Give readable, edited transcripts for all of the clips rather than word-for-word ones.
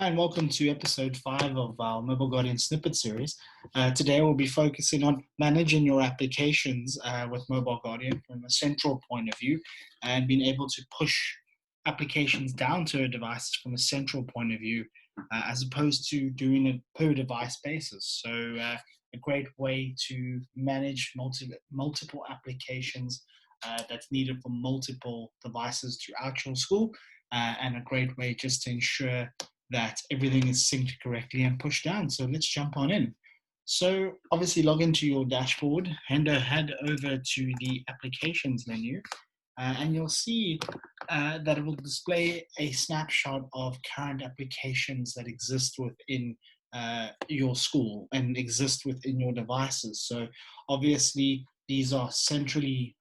Hi, and welcome to episode 5 of our Mobile Guardian Snippet series. Today we'll be focusing on managing your applications with Mobile Guardian from a central point of view and being able to push applications down to a device from a central point of view as opposed to doing it per device basis. So a great way to manage multiple applications that's needed for multiple devices throughout your school and a great way just to ensure that everything is synced correctly and pushed down. So let's jump on in. So obviously log into your dashboard, head over to the applications menu, and you'll see that it will display a snapshot of current applications that exist within your school and exist within your devices. So obviously these are centrally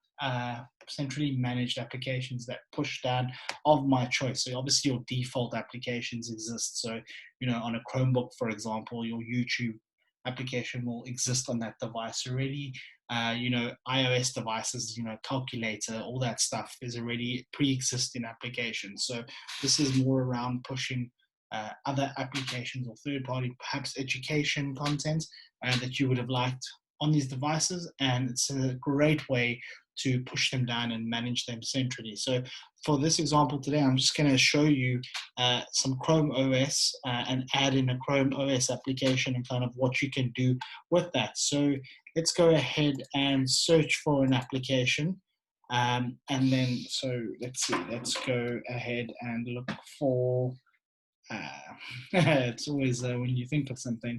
managed applications that push down of my choice. So obviously your default applications exist. So, on a Chromebook, for example, your YouTube application will exist on that device already. iOS devices, calculator, all that stuff is already pre-existing applications. So this is more around pushing other applications or third-party, perhaps education content that you would have liked on these devices, and it's a great way to push them down and manage them centrally. So for this example today, I'm just going to show you some Chrome OS and add in a Chrome OS application and kind of what you can do with that. So let's go ahead and search for an application. And then, so let's see, let's go ahead and look for, it's always when you think of something,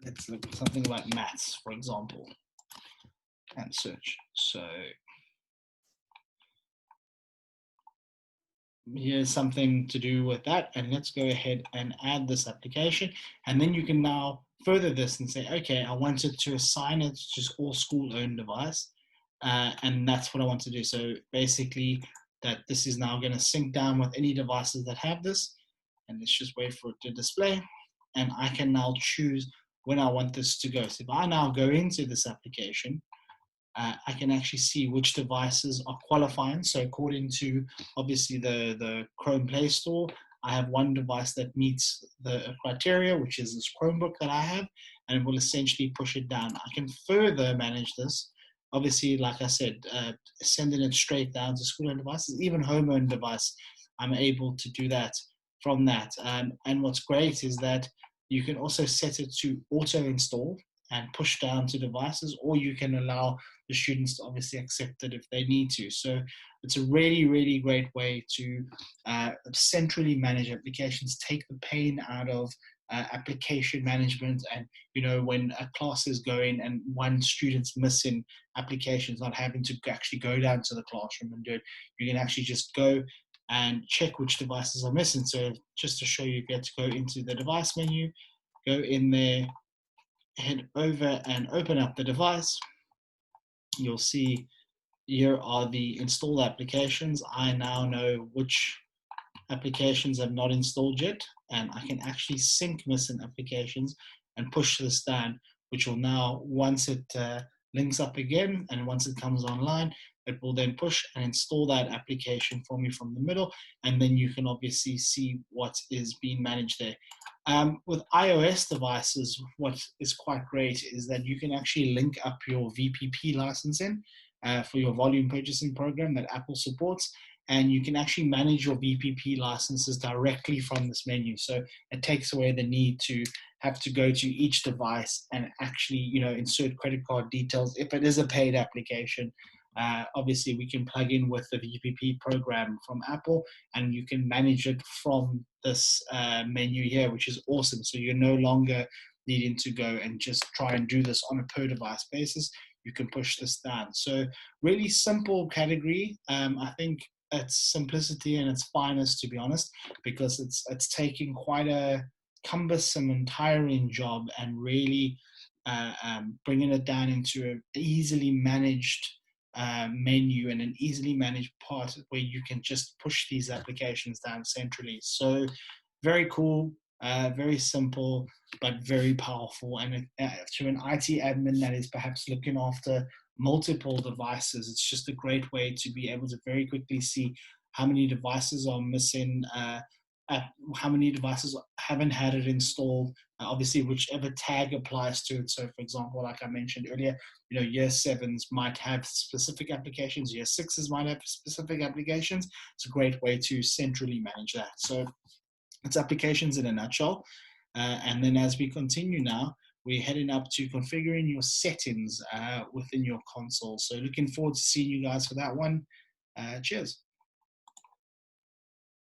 let's look at something like maths, for example, and search. So here's something to do with that, and let's go ahead and add this application, and then you can now further this and say, okay, I wanted to assign it to just all school-owned device, and that's what I want to do. So basically that this is now going to sync down with any devices that have this, and let's just wait for it to display, and I can now choose when I want this to go. So if I now go into this application, I can actually see which devices are qualifying. So according to obviously the Chrome Play Store, I have one device that meets the criteria, which is this Chromebook that I have, and it will essentially push it down. I can further manage this. Obviously, like I said, sending it straight down to school-owned devices, even home-owned device, I'm able to do that from that. And what's great is that you can also set it to auto-install and push down to devices, or you can allow the students to obviously accept it if they need to. So it's a really, really great way to centrally manage applications, take the pain out of application management. And, when a class is going and one student's missing applications, not having to actually go down to the classroom and do it, you can actually just go and check which devices are missing. So just to show you, you get to go into the device menu, go in there, head over and open up the device. You'll see here are the installed applications. I now know which applications have not installed yet, and I can actually sync missing applications and push this down, which will now, once it links up again and once it comes online, it will then push and install that application for me from the middle, and then you can obviously see what is being managed there. With iOS devices, what is quite great is that you can actually link up your VPP licensing for your volume purchasing program that Apple supports, and you can actually manage your VPP licenses directly from this menu. So it takes away the need to have to go to each device and actually, insert credit card details if it is a paid application. Obviously, we can plug in with the VPP program from Apple, and you can manage it from this menu here, which is awesome. So you're no longer needing to go and just try and do this on a per device basis. You can push this down. So really simple category. I think it's simplicity in its finest, to be honest, because it's taking quite a cumbersome and tiring job and really bringing it down into an easily managed menu and an easily managed part where you can just push these applications down centrally. So very cool, very simple, but very powerful. And to an IT admin that is perhaps looking after multiple devices, it's just a great way to be able to very quickly see how many devices are missing, how many devices haven't had it installed, obviously whichever tag applies to it. So for example, like I mentioned earlier, year sevens might have specific applications, year sixes might have specific applications. It's a great way to centrally manage that. So it's applications in a nutshell. And then as we continue now, we're heading up to configuring your settings within your console. So looking forward to seeing you guys for that one. Cheers.